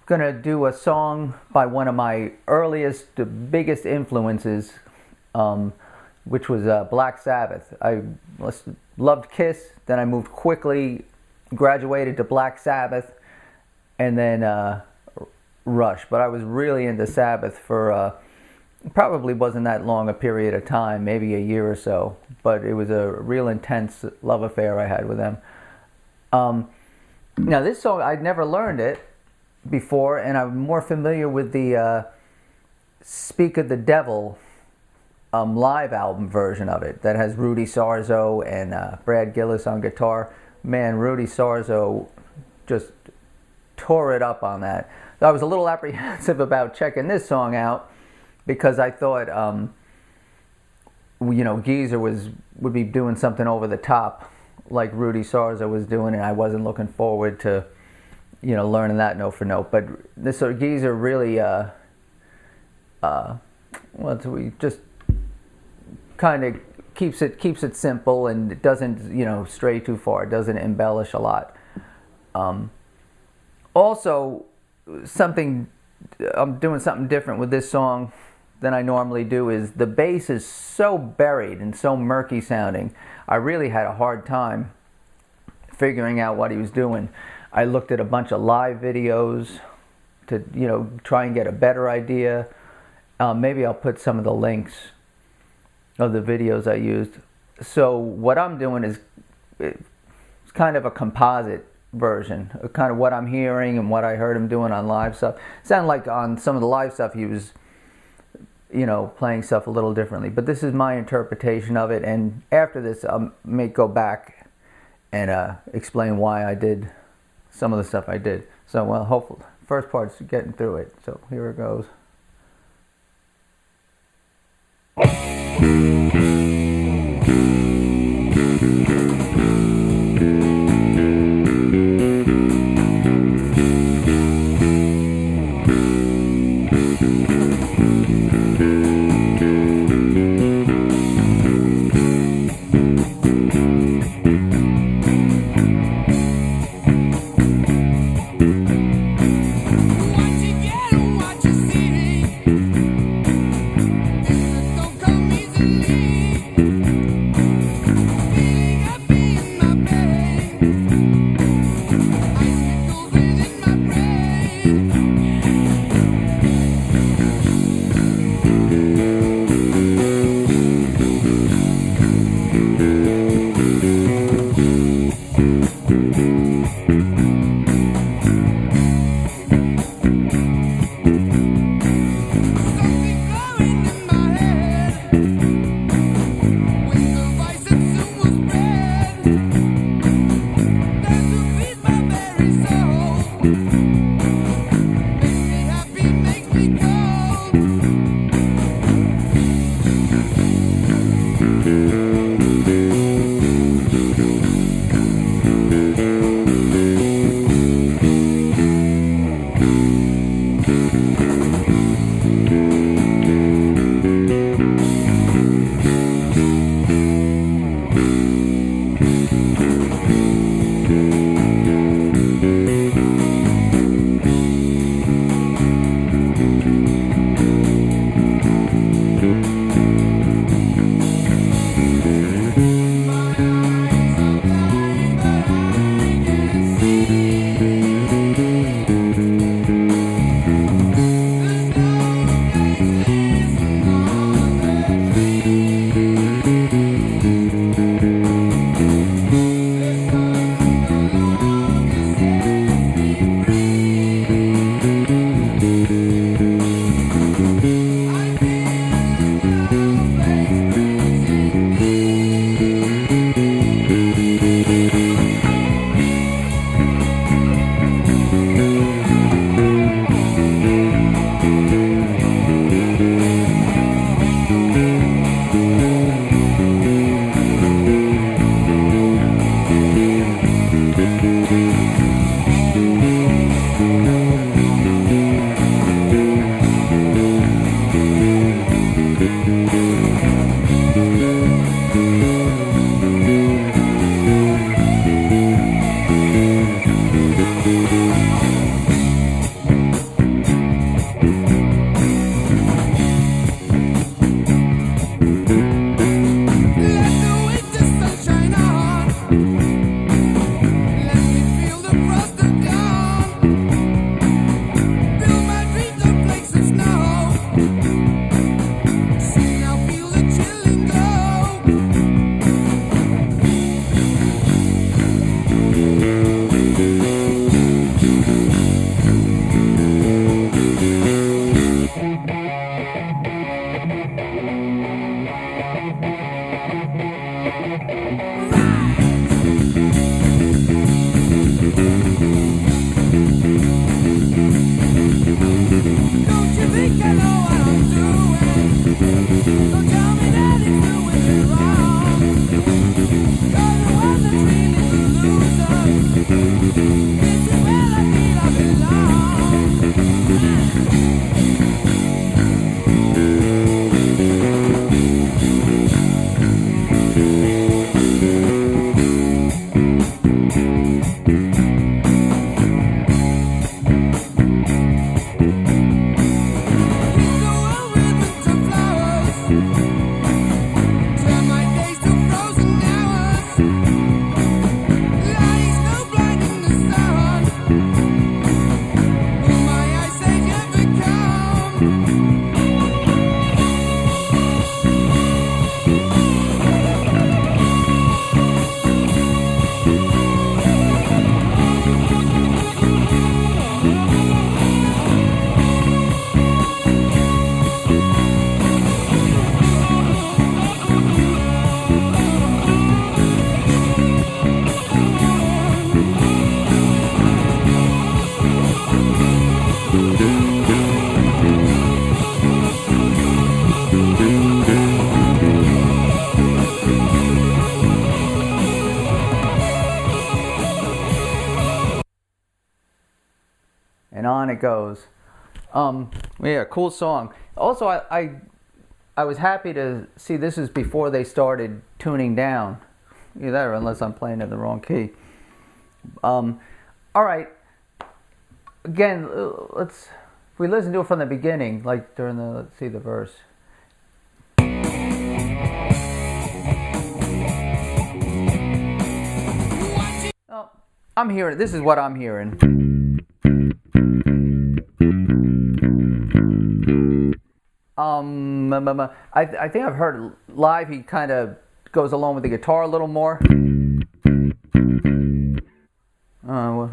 gonna do a song by one of my earliest, biggest influences, which was Black Sabbath. I loved Kiss, then I moved quickly, graduated to Black Sabbath, and then Rush. But I was really into Sabbath for probably wasn't that long a period of time, maybe a year or so, but it was a real intense love affair I had with them. Now this song, I'd never learned it before, and I'm more familiar with the Speak of the Devil live album version of it that has Rudy Sarzo and Brad Gillis on guitar. Man, Rudy Sarzo just tore it up on that. I was a little apprehensive about checking this song out because I thought, Geezer would be doing something over the top like Rudy Sarzo was doing, and I wasn't looking forward to, learning that note for note. But this Geezer really, we just kind of keeps it simple, and it doesn't, stray too far. It doesn't embellish a lot. Also, I'm doing something different with this song than I normally do is the bass is so buried and so murky sounding. I really had a hard time figuring out what he was doing. I looked at a bunch of live videos to try and get a better idea. Maybe I'll put some of the links of the videos I used. So what I'm doing is it's kind of a composite version of kind of what I'm hearing and what I heard him doing on live stuff. It sounded like on some of the live stuff he was playing stuff a little differently, but this is my interpretation of it, and after this I may go back and explain why I did some of the stuff I did. So hopefully first part's getting through it, so here it goes. What you see me, don't come easily. and on it goes. Yeah, cool song. Also, I was happy to see this is before they started tuning down. Either that or unless I'm playing in the wrong key. All right. Again, if we listen to it from the beginning, like during the, let's see the verse. Oh, I'm hearing, this is what I'm hearing. I think I've heard live he kind of goes along with the guitar a little more. Well.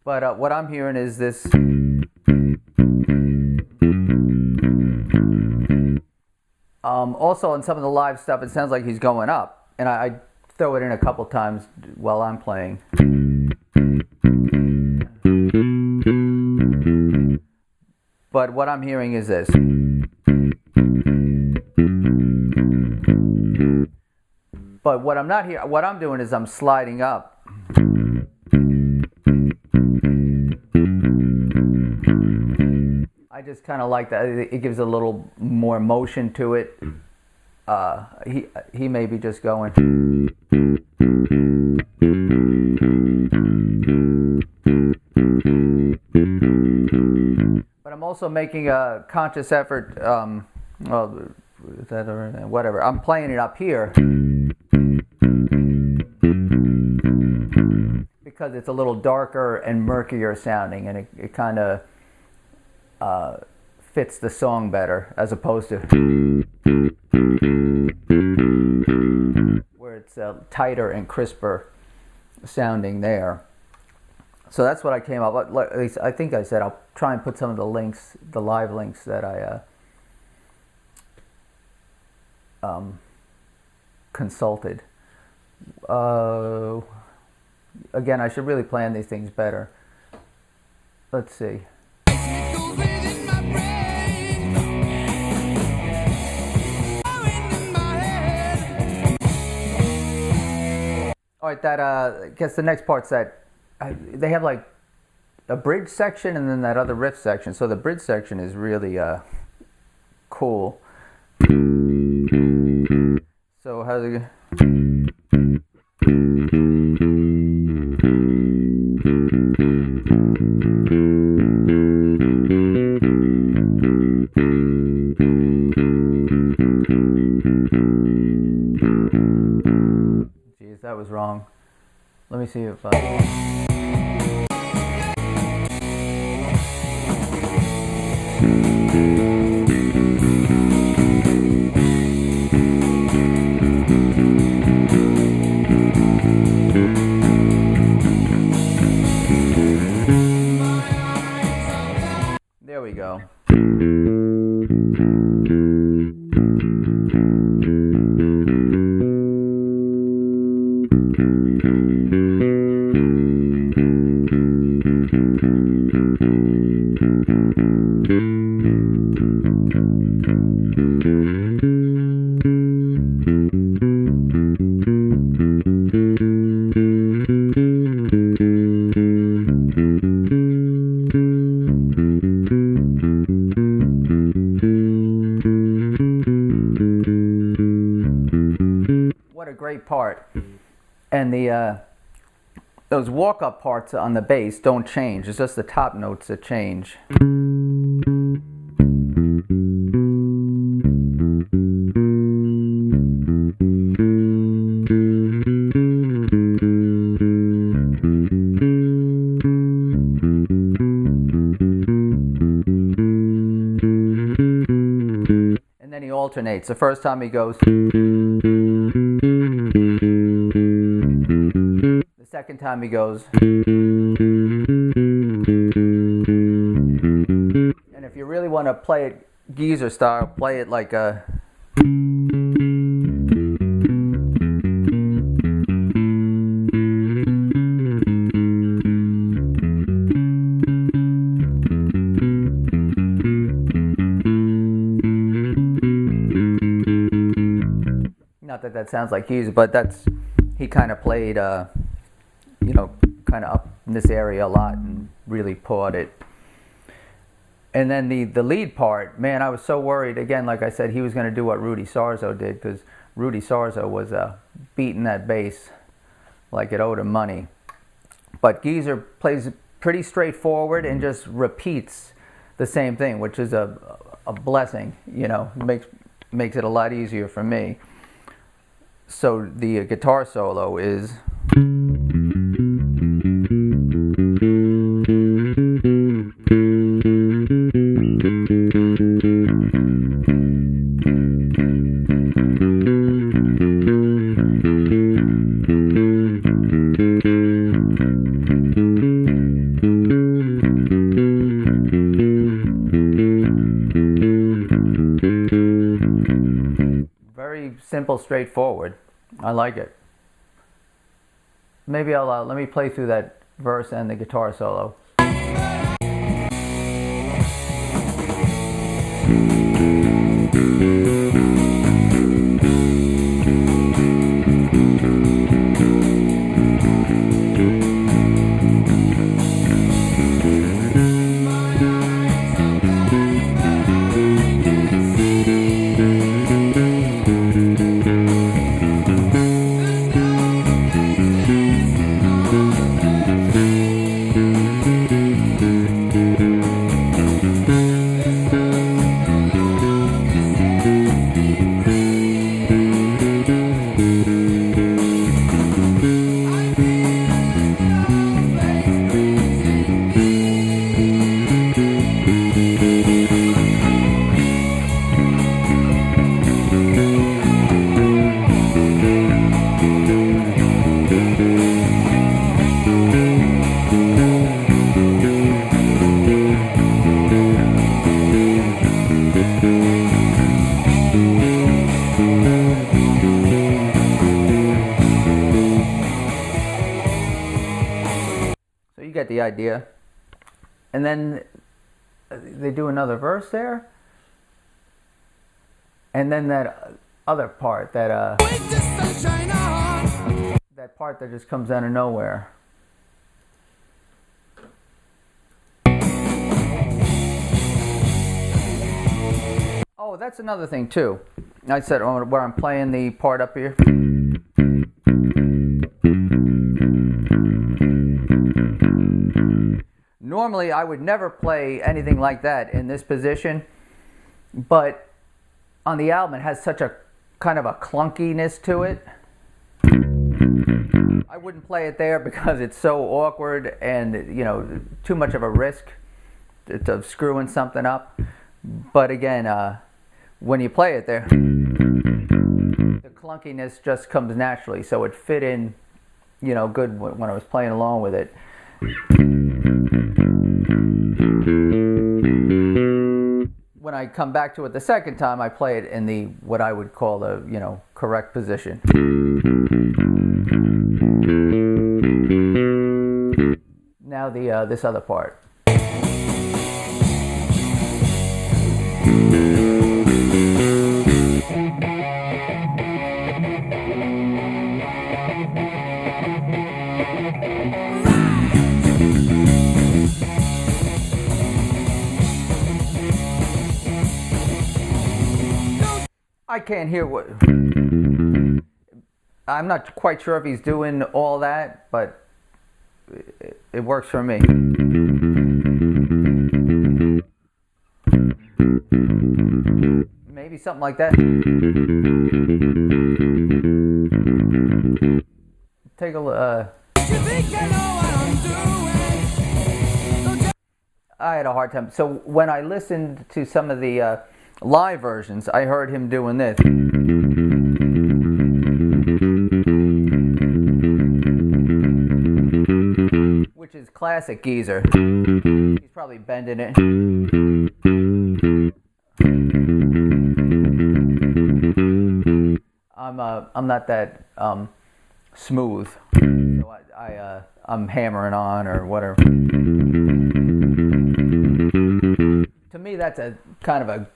But what I'm hearing is this. Also, on some of the live stuff, it sounds like he's going up, and I throw it in a couple times while I'm playing. But what I'm hearing is this. But what I'm not here, what I'm doing is I'm sliding up. I just kind of like that. It gives a little more motion to it. He may be just going. But I'm also making a conscious effort. Well, is that or whatever? I'm playing it up here because it's a little darker and murkier sounding, and it kind of fits the song better, as opposed to where it's tighter and crisper sounding there. So that's what I came up with. At least I think I said I'll try and put some of the links, the live links that I consulted. Again, I should really plan these things better. Let's see. All right, that I guess the next part's that they have like a bridge section and then that other riff section. So the bridge section is really cool. So how's it go? Jeez, that was wrong. Let me see if there we go. What a great part. And the those walk-up parts on the bass don't change. It's just the top notes that change. And then he alternates. The first time he goes. The second time he goes. And if you really want to play it geezer style, play it like a. Not that that sounds like Geezer, but he kind of played, you know, kind of up in this area a lot and really pawed it. And then the lead part, man, I was so worried. Again, like I said, he was going to do what Rudy Sarzo did, because Rudy Sarzo was beating that bass like it owed him money. But Geezer plays pretty straightforward and just repeats the same thing, which is a blessing, you know, makes it a lot easier for me. So the guitar solo is... Very simple, straightforward. I like it. Maybe I'll let me play through that verse and the guitar solo. Get the idea. And then they do another verse there, and then that other part, that part that just comes out of nowhere. Oh, that's another thing too. I said where I'm playing the part up here. Normally, I would never play anything like that in this position, but on the album, it has such a kind of a clunkiness to it. I wouldn't play it there because it's so awkward and, you know, too much of a risk of screwing something up. But again, when you play it there, the clunkiness just comes naturally, so it fit in, you know, good when I was playing along with it. When I come back to it the second time, I play it in the what I would call the, you know, correct position. Now this other part. I can't hear what... I'm not quite sure if he's doing all that, but it works for me. Maybe something like that. Take a look. I had a hard time. So when I listened to some of the live versions, I heard him doing this. Which is classic Geezer. He's probably bending it. I'm not that smooth, so I'm hammering on or whatever. To me, that's a kind of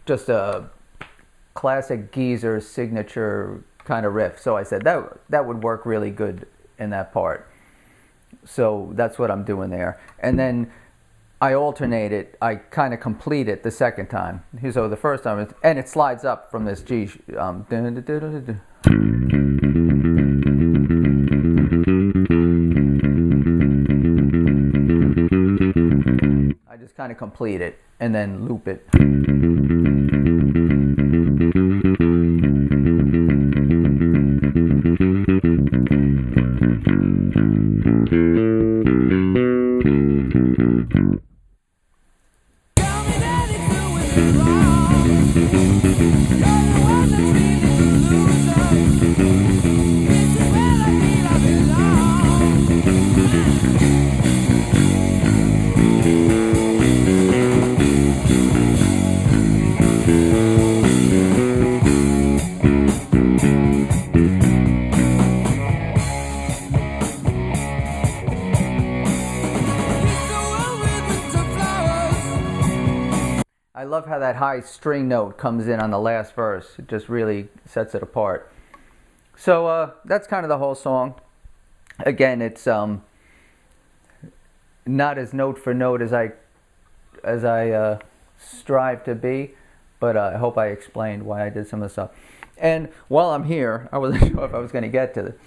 just a classic Geezer signature kind of riff. So I said that would work really good in that part. So that's what I'm doing there. And then I alternate it. I kind of complete it the second time. So the first time, and it slides up from this G. I just kind of complete it and then loop it. I love how that high string note comes in on the last verse. It just really sets it apart. So that's kind of the whole song. Again, it's not as note for note as I strive to be, but I hope I explained why I did some of the stuff. And while I'm here, I wasn't sure if I was going to get to it.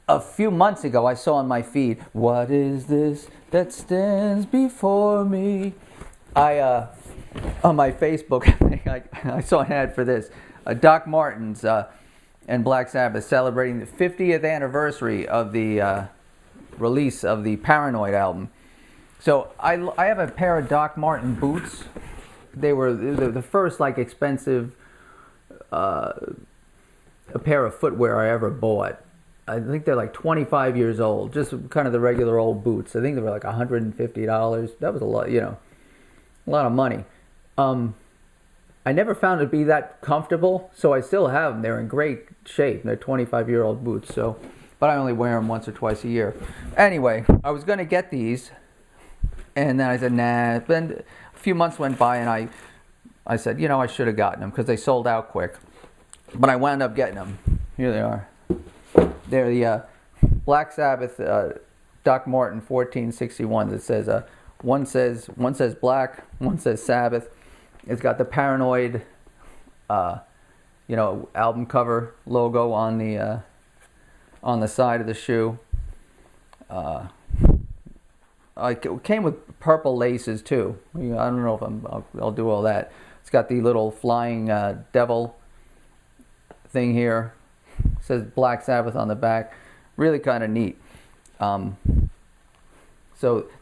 A few months ago, I saw on my feed, "What is this that stands before me?" On my Facebook, I saw an ad for this. Doc Martens and Black Sabbath celebrating the 50th anniversary of the release of the Paranoid album. So I have a pair of Doc Marten boots. They were the first expensive a pair of footwear I ever bought. I think they're 25 years old, just kind of the regular old boots. I think they were $150. That was a lot, a lot of money. I never found it to be that comfortable, so I still have them. They're in great shape. They're 25-year-old boots, but I only wear them once or twice a year. Anyway, I was going to get these, and then I said, nah. Then a few months went by, and I said, I should have gotten them because they sold out quick. But I wound up getting them. Here they are. They're the Black Sabbath Doc Marten 1461. That says one says Black, one says Sabbath. It's got the Paranoid, album cover logo on the side of the shoe. It came with purple laces too. I don't know if I'll do all that. It's got the little flying devil thing here. It says Black Sabbath on the back. Really kind of neat. So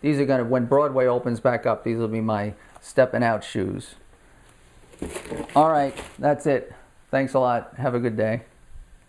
these are when Broadway opens back up, these will be my stepping out shoes. All right, that's it. Thanks a lot. Have a good day.